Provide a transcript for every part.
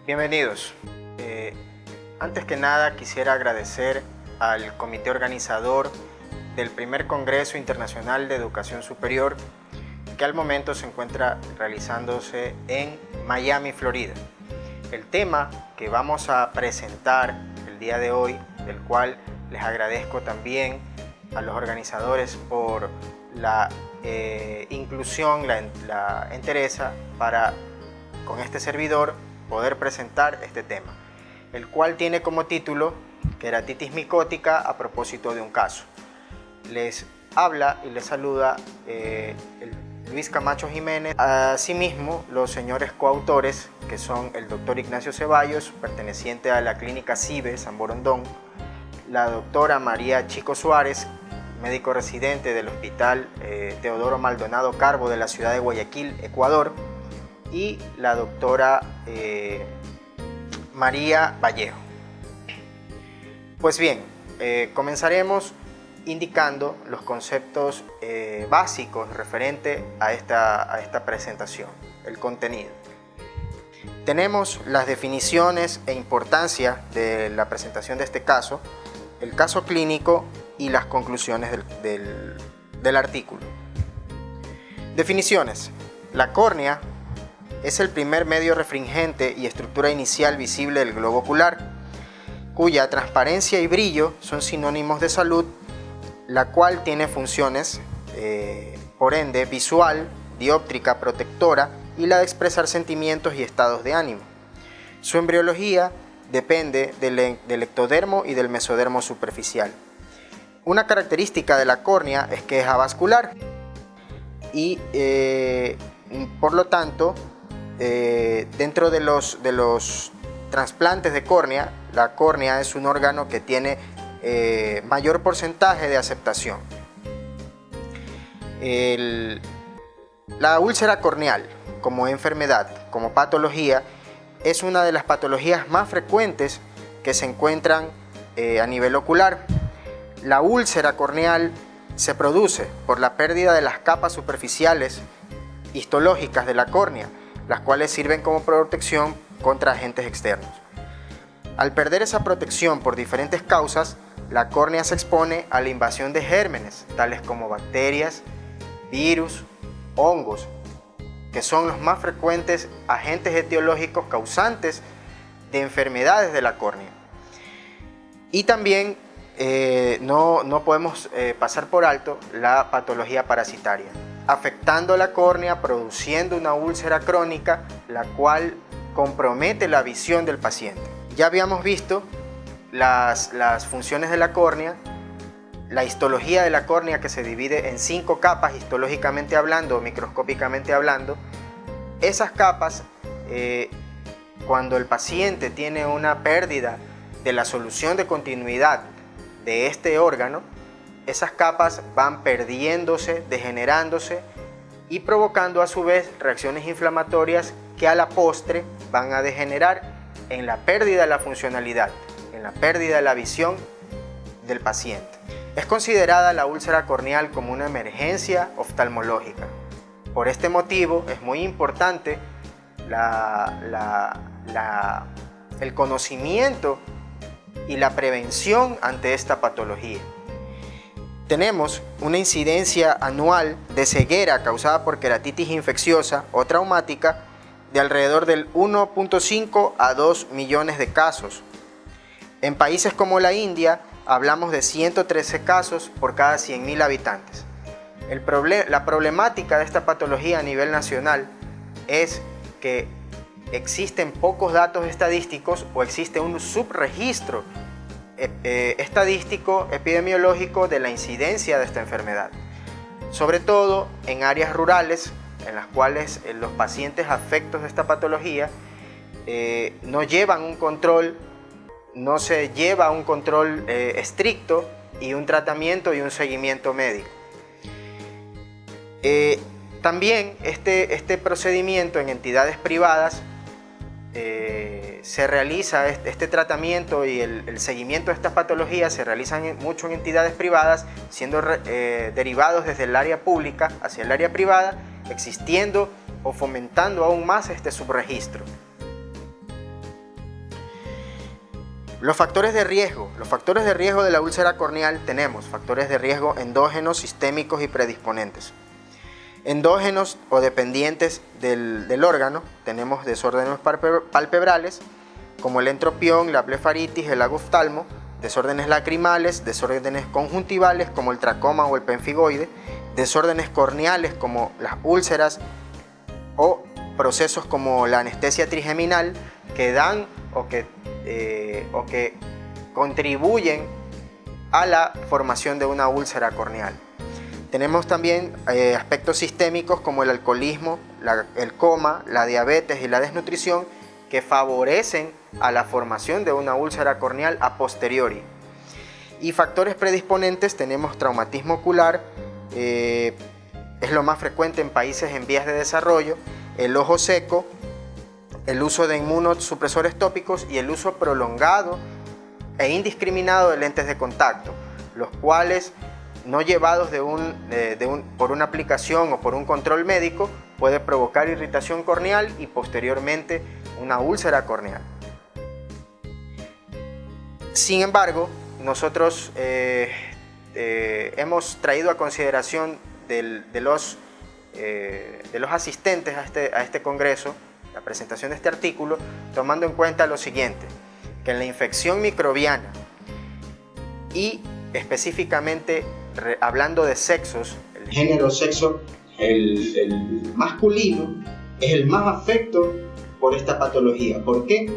Bienvenidos. Antes que nada quisiera agradecer al comité organizador del primer Congreso Internacional de Educación Superior, que al momento se encuentra realizándose en Miami, Florida. El tema que vamos a presentar el día de hoy, del cual les agradezco también a los organizadores por la inclusión, la entereza para, con este servidor, poder presentar este tema, el cual tiene como título Queratitis micótica a propósito de un caso. Les habla y les saluda Luis Camacho Jiménez. Asimismo, los señores coautores, que son el doctor Ignacio Ceballos, perteneciente a la clínica CIBE San Borondón, la doctora María Chico Suárez, médico residente del Hospital Teodoro Maldonado Carbo de la ciudad de Guayaquil, Ecuador, y la doctora María Vallejo. Pues bien, comenzaremos indicando los conceptos básicos referente a esta presentación, el contenido. Tenemos las definiciones e importancia de la presentación de este caso, el caso clínico y las conclusiones del artículo. Definiciones. La córnea es el primer medio refringente y estructura inicial visible del globo ocular, cuya transparencia y brillo son sinónimos de salud, la cual tiene funciones, por ende, visual, dióptrica, protectora y la de expresar sentimientos y estados de ánimo. Su embriología depende del ectodermo y del mesodermo superficial. Una característica de la córnea es que es avascular y, por lo tanto, dentro de los trasplantes de córnea, la córnea es un órgano que tiene mayor porcentaje de aceptación. La úlcera corneal como enfermedad, como patología, es una de las patologías más frecuentes que se encuentran a nivel ocular. La úlcera corneal se produce por la pérdida de las capas superficiales histológicas de la córnea, las cuales sirven como protección contra agentes externos. Al perder esa protección por diferentes causas, la córnea se expone a la invasión de gérmenes, tales como bacterias, virus, hongos, que son los más frecuentes agentes etiológicos causantes de enfermedades de la córnea. Y también no podemos pasar por alto la patología parasitaria, afectando la córnea, produciendo una úlcera crónica, la cual compromete la visión del paciente. Ya habíamos visto las funciones de la córnea, la histología de la córnea, que se divide en 5 capas histológicamente hablando o microscópicamente hablando. Esas capas, cuando el paciente tiene una pérdida de la solución de continuidad de este órgano, esas capas van perdiéndose, degenerándose y provocando a su vez reacciones inflamatorias que a la postre van a degenerar en la pérdida de la funcionalidad, en la pérdida de la visión del paciente. Es considerada la úlcera corneal como una emergencia oftalmológica. Por este motivo es muy importante el conocimiento y la prevención ante esta patología. Tenemos una incidencia anual de ceguera causada por queratitis infecciosa o traumática de alrededor del 1.5 a 2 millones de casos. En países como la India hablamos de 113 casos por cada 100.000 habitantes. La problemática de esta patología a nivel nacional es que existen pocos datos estadísticos o existe un subregistro estadístico epidemiológico de la incidencia de esta enfermedad, sobre todo en áreas rurales en las cuales los pacientes afectos de esta patología no llevan un control, no se lleva un control estricto y un tratamiento y un seguimiento médico. También este procedimiento en entidades privadas se realiza, este tratamiento y el seguimiento de estas patologías se realizan mucho en entidades privadas, siendo derivados desde el área pública hacia el área privada, existiendo o fomentando aún más este subregistro. Los factores de riesgo. Los factores de riesgo de la úlcera corneal tenemos factores de riesgo endógenos, sistémicos y predisponentes. Endógenos o dependientes del órgano, tenemos desórdenes palpebrales como el entropión, la blefaritis, el agoftalmo, desórdenes lacrimales, desórdenes conjuntivales como el tracoma o el pemfigoide, desórdenes corneales como las úlceras o procesos como la anestesia trigeminal que dan o que contribuyen a la formación de una úlcera corneal. Tenemos también aspectos sistémicos como el alcoholismo, el coma, la diabetes y la desnutrición que favorecen a la formación de una úlcera corneal a posteriori. Y factores predisponentes tenemos traumatismo ocular, es lo más frecuente en países en vías de desarrollo, el ojo seco, el uso de inmunosupresores tópicos y el uso prolongado e indiscriminado de lentes de contacto, los cuales no llevados por una aplicación o por un control médico puede provocar irritación corneal y posteriormente una úlcera corneal. Sin embargo, nosotros hemos traído a consideración de los asistentes a este congreso, la presentación de este artículo, tomando en cuenta lo siguiente, que en la infección microbiana y específicamente hablando de sexos, el género sexo, el masculino, es el más afecto por esta patología. ¿Por qué?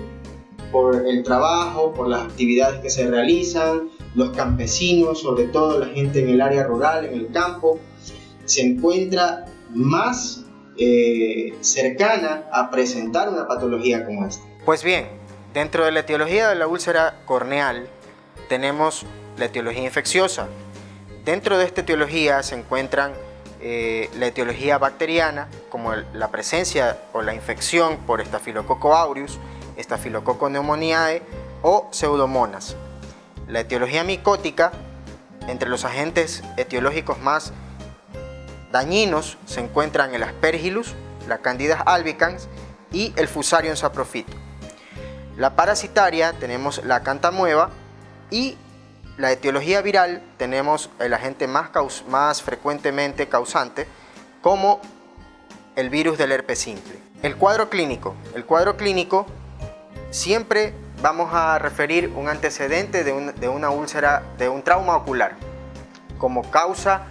Por el trabajo, por las actividades que se realizan, los campesinos, sobre todo la gente en el área rural, en el campo, se encuentra más cercana a presentar una patología como esta. Pues bien, dentro de la etiología de la úlcera corneal tenemos la etiología infecciosa. Dentro de esta etiología se encuentran la etiología bacteriana, como la presencia o la infección por Staphylococcus aureus, Staphylococcus pneumoniae o Pseudomonas. La etiología micótica, entre los agentes etiológicos más dañinos se encuentran el Aspergillus, la Candida albicans y el Fusarium saprophyto. La parasitaria tenemos la Cantamueva y la etiología viral tenemos el agente más frecuentemente causante como el virus del herpes simple. El cuadro clínico siempre vamos a referir un antecedente de una úlcera, de un trauma ocular como causa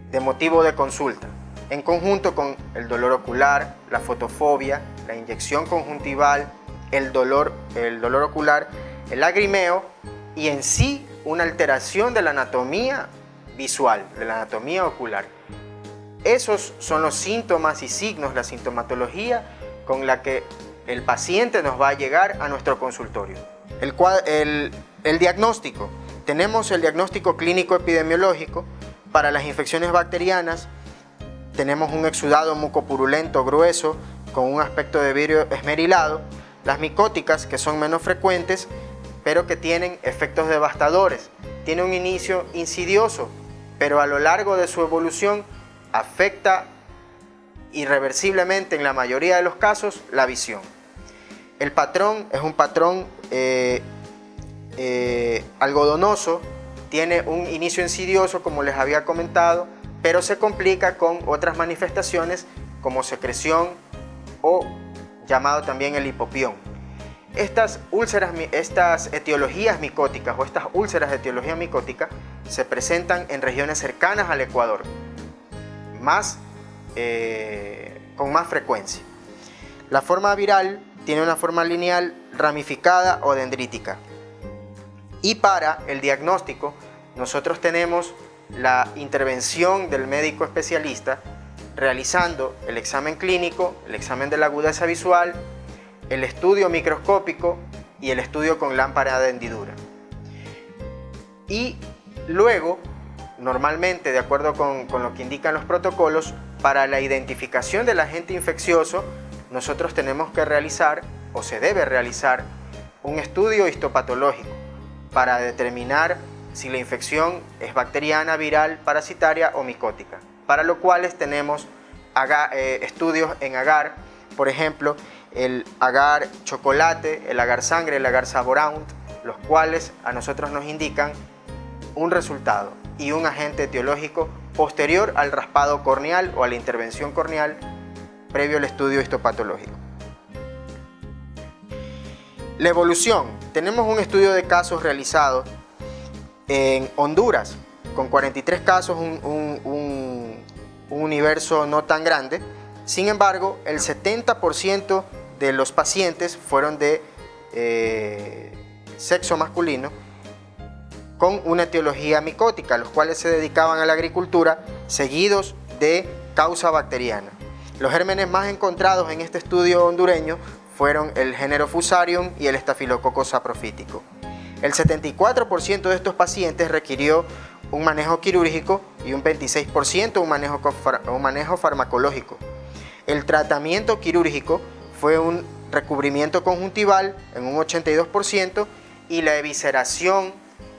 de motivo de consulta, en conjunto con el dolor ocular, la fotofobia, la inyección conjuntival, el dolor ocular, el lagrimeo y en sí una alteración de la anatomía visual, de la anatomía ocular. Esos son los síntomas y signos, la sintomatología con la que el paciente nos va a llegar a nuestro consultorio. El diagnóstico. Tenemos el diagnóstico clínico epidemiológico. Para las infecciones bacterianas tenemos un exudado mucopurulento grueso con un aspecto de vidrio esmerilado. Las micóticas, que son menos frecuentes, pero que tienen efectos devastadores. Tiene un inicio insidioso, pero a lo largo de su evolución afecta irreversiblemente en la mayoría de los casos la visión. El patrón es un patrón algodonoso, tiene un inicio insidioso como les había comentado, pero se complica con otras manifestaciones como secreción o llamado también el hipopión. Estas etiologías micóticas o estas úlceras de etiología micótica se presentan en regiones cercanas al Ecuador, con más frecuencia. La forma viral tiene una forma lineal, ramificada o dendrítica. Y para el diagnóstico nosotros tenemos la intervención del médico especialista realizando el examen clínico, el examen de la agudeza visual, el estudio microscópico y el estudio con lámpara de hendidura. Y luego, normalmente, de acuerdo con lo que indican los protocolos, para la identificación del agente infeccioso, nosotros tenemos que realizar, o se debe realizar, un estudio histopatológico para determinar si la infección es bacteriana, viral, parasitaria o micótica, para lo cual tenemos estudios en agar, por ejemplo, el agar chocolate, el agar sangre, el agar saboraunt, los cuales a nosotros nos indican un resultado y un agente etiológico posterior al raspado corneal o a la intervención corneal previo al estudio histopatológico. La evolución. Tenemos un estudio de casos realizado en Honduras con 43 casos, un universo no tan grande. Sin embargo, el 70% de los pacientes fueron de sexo masculino con una etiología micótica, los cuales se dedicaban a la agricultura, seguidos de causa bacteriana. Los gérmenes más encontrados en este estudio hondureño fueron el género Fusarium y el estafilococo saprofítico. El 74% de estos pacientes requirió un manejo quirúrgico y un 26% un manejo farmacológico. El tratamiento quirúrgico fue un recubrimiento conjuntival en un 82% y la evisceración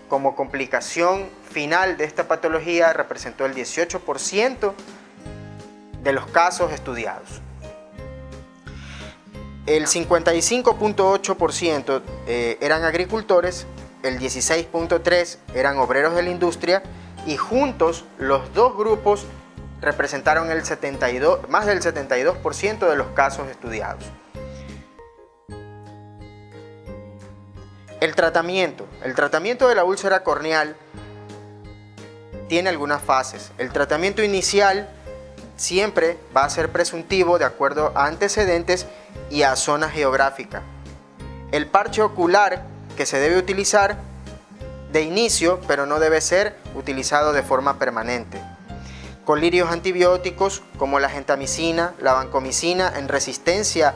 como complicación final de esta patología representó el 18% de los casos estudiados. El 55.8% eran agricultores, el 16.3% eran obreros de la industria y juntos los dos grupos representaron más del 72% de los casos estudiados. El tratamiento de la úlcera corneal tiene algunas fases. El tratamiento inicial siempre va a ser presuntivo de acuerdo a antecedentes y a zona geográfica. El parche ocular que se debe utilizar de inicio, pero no debe ser utilizado de forma permanente. Colirios antibióticos como la gentamicina, la vancomicina en resistencia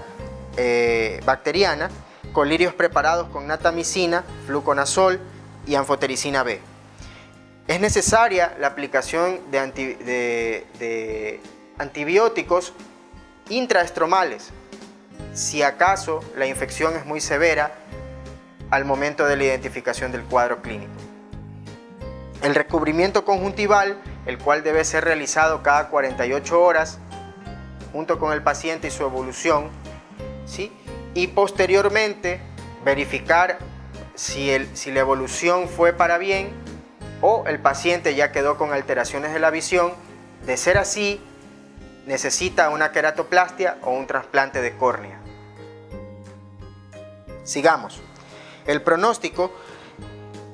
bacteriana, colirios preparados con natamicina, fluconazol y anfotericina B. Es necesaria la aplicación de antibióticos intraestromales si acaso la infección es muy severa al momento de la identificación del cuadro clínico. El recubrimiento conjuntival, el cual debe ser realizado cada 48 horas junto con el paciente y su evolución, ¿sí? Y posteriormente verificar si la evolución fue para bien o el paciente ya quedó con alteraciones de la visión. De ser así, necesita una queratoplastia o un trasplante de córnea. Sigamos. El pronóstico,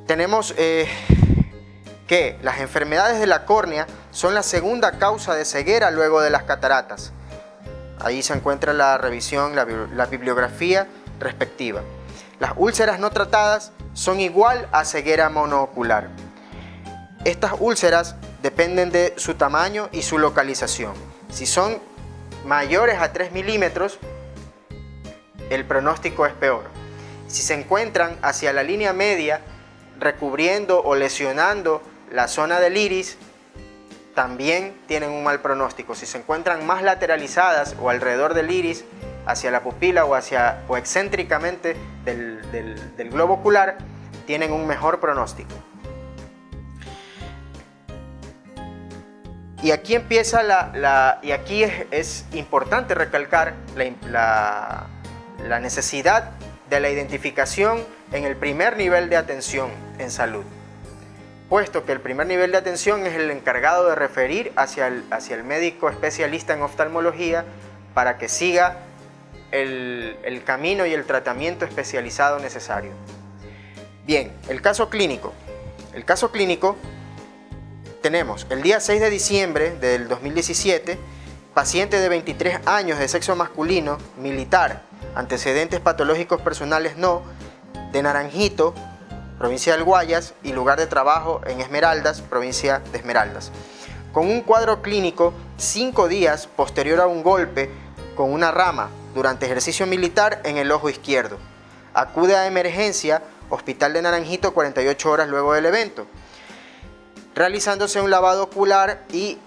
tenemos que las enfermedades de la córnea son la segunda causa de ceguera luego de las cataratas. Ahí se encuentra la revisión, la bibliografía respectiva. Las úlceras no tratadas son igual a ceguera monoocular. Estas úlceras dependen de su tamaño y su localización. Si son mayores a 3 milímetros, el pronóstico es peor. Si se encuentran hacia la línea media, recubriendo o lesionando la zona del iris, también tienen un mal pronóstico. Si se encuentran más lateralizadas o alrededor del iris, hacia la pupila o excéntricamente del globo ocular, tienen un mejor pronóstico. Y aquí empieza y aquí es importante recalcar la necesidad de la identificación en el primer nivel de atención en salud, puesto que el primer nivel de atención es el encargado de referir hacia el médico especialista en oftalmología para que siga el camino y el tratamiento especializado necesario. Bien, el caso clínico. El caso clínico tenemos el día 6 de diciembre del 2017, paciente de 23 años de sexo masculino, militar, antecedentes patológicos personales no, de Naranjito, provincia del Guayas, y lugar de trabajo en Esmeraldas, provincia de Esmeraldas, con un cuadro clínico 5 días posterior a un golpe con una rama durante ejercicio militar en el ojo izquierdo. Acude a emergencia, Hospital de Naranjito 48 horas luego del evento, realizándose un lavado ocular y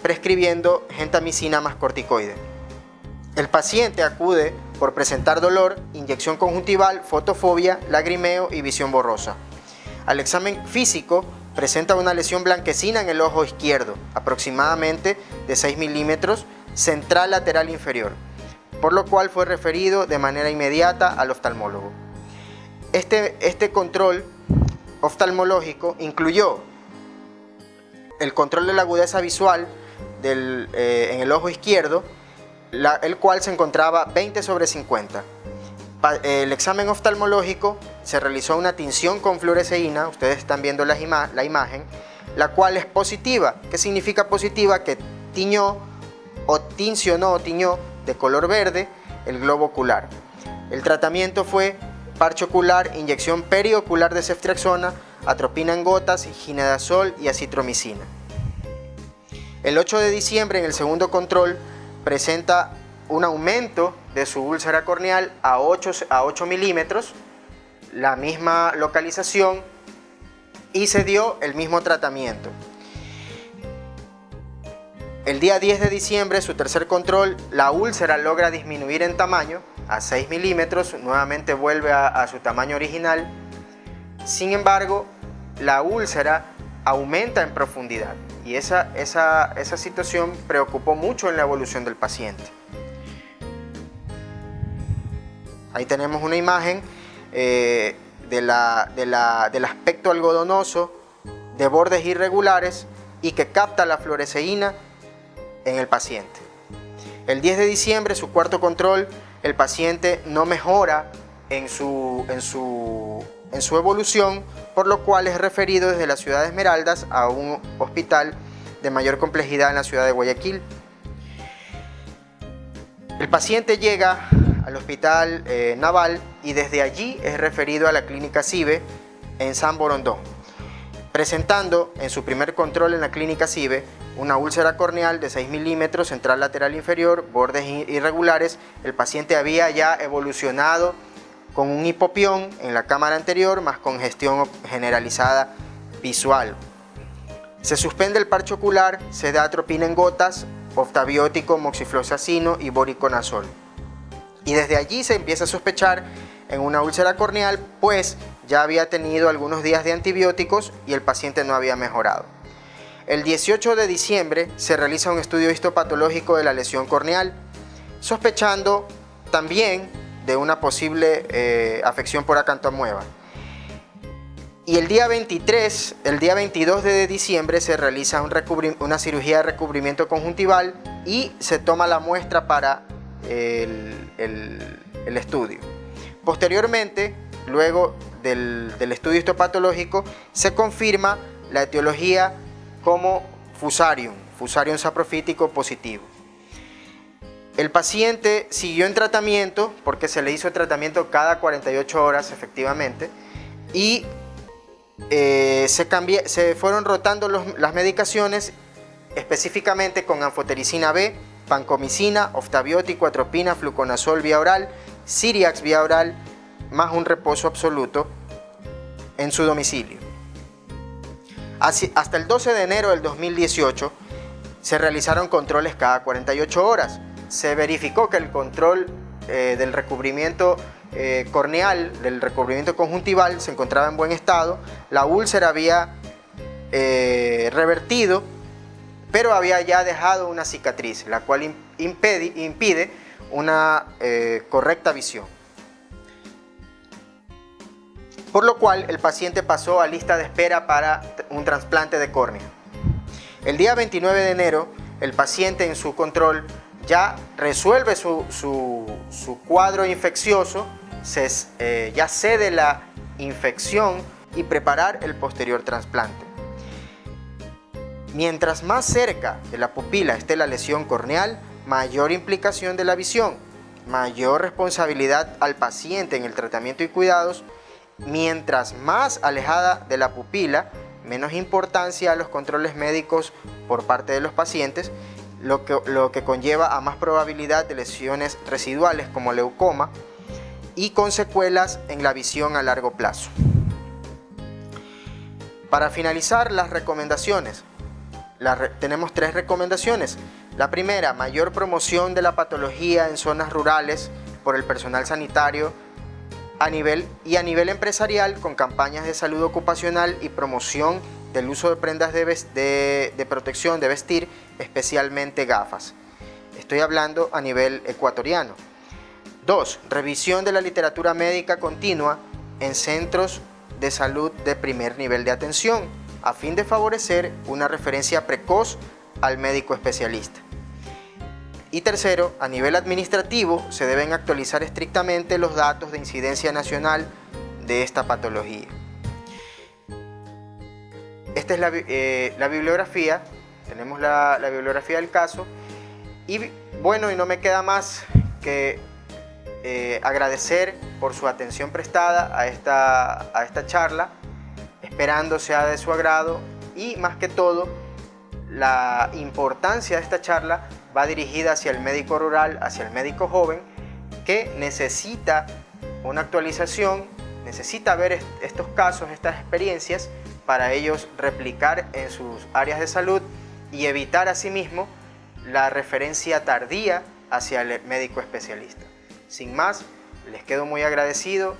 prescribiendo gentamicina más corticoide. El paciente acude por presentar dolor, inyección conjuntival, fotofobia, lagrimeo y visión borrosa. Al examen físico presenta una lesión blanquecina en el ojo izquierdo, aproximadamente de 6 milímetros, central lateral inferior. por lo cual fue referido de manera inmediata al oftalmólogo. Este control oftalmológico incluyó el control de la agudeza visual en el ojo izquierdo, el cual se encontraba 20/50. El examen oftalmológico se realizó una tinción con fluoresceína, ustedes están viendo la imagen, la cual es positiva. ¿Qué significa positiva? Que tiñó de color verde el globo ocular. El tratamiento fue parche ocular, inyección periocular de ceftriaxona, atropina en gotas, ginedazol y acitromicina. El 8 de diciembre, en el segundo control, presenta un aumento de su úlcera corneal a 8 milímetros, la misma localización, y se dio el mismo tratamiento. El día 10 de diciembre, su tercer control, la úlcera logra disminuir en tamaño a 6 milímetros, nuevamente vuelve a su tamaño original. Sin embargo, la úlcera aumenta en profundidad y esa situación preocupó mucho en la evolución del paciente. Ahí tenemos una imagen del aspecto algodonoso, de bordes irregulares y que capta la fluoresceína en el paciente. El 10 de diciembre, su cuarto control, el paciente no mejora en su evolución, por lo cual es referido desde la ciudad de Esmeraldas a un hospital de mayor complejidad en la ciudad de Guayaquil. El paciente llega al hospital naval y desde allí es referido a la clínica CIBE en San Borondón, presentando en su primer control en la clínica CIBE una úlcera corneal de 6 milímetros, central lateral inferior, bordes irregulares. El paciente había ya evolucionado con un hipopión en la cámara anterior, más congestión generalizada visual. Se suspende el parche ocular, se da atropina en gotas, oftabiótico, moxifloxacino y voriconazol. Y desde allí se empieza a sospechar en una úlcera corneal, pues ya había tenido algunos días de antibióticos y el paciente no había mejorado. El 18 de diciembre se realiza un estudio histopatológico de la lesión corneal, sospechando también de una posible afección por acantoamueba. Y el día 22 de diciembre se realiza una cirugía de recubrimiento conjuntival y se toma la muestra para el estudio. Posteriormente, luego del estudio histopatológico, se confirma la etiología como fusarium saprofítico positivo. El paciente siguió en tratamiento porque se le hizo tratamiento cada 48 horas efectivamente y se fueron rotando las medicaciones, específicamente con anfotericina B, vancomicina, oftabiótico, atropina, fluconazol vía oral, Siriax vía oral, más un reposo absoluto en su domicilio. Hasta el 12 de enero del 2018 se realizaron controles cada 48 horas. Se verificó que el control del recubrimiento corneal, del recubrimiento conjuntival, se encontraba en buen estado. La úlcera había revertido, pero había ya dejado una cicatriz, la cual impide una correcta visión. Por lo cual el paciente pasó a lista de espera para un trasplante de córnea. El día 29 de enero, el paciente en su control ya resuelve su cuadro infeccioso, ya cede la infección y preparar el posterior trasplante. Mientras más cerca de la pupila esté la lesión corneal, mayor implicación de la visión, mayor responsabilidad al paciente en el tratamiento y cuidados. Mientras más alejada de la pupila, menos importancia a los controles médicos por parte de los pacientes, lo que conlleva a más probabilidad de lesiones residuales como leucoma y con secuelas en la visión a largo plazo. Para finalizar, las recomendaciones. Tenemos 3 recomendaciones. La primera, mayor promoción de la patología en zonas rurales por el personal sanitario a nivel empresarial, con campañas de salud ocupacional y promoción del uso de prendas de protección de vestir, especialmente gafas. Estoy hablando a nivel ecuatoriano. 2. Revisión de la literatura médica continua en centros de salud de primer nivel de atención, a fin de favorecer una referencia precoz al médico especialista. Y tercero, a nivel administrativo, se deben actualizar estrictamente los datos de incidencia nacional de esta patología. Esta es la bibliografía, tenemos la bibliografía del caso, y bueno, y no me queda más que agradecer por su atención prestada a esta charla, esperando sea de su agrado, y más que todo, la importancia de esta charla va dirigida hacia el médico rural, hacia el médico joven, que necesita una actualización, necesita ver estos casos, estas experiencias, para ellos replicar en sus áreas de salud y evitar asimismo la referencia tardía hacia el médico especialista. Sin más, les quedo muy agradecido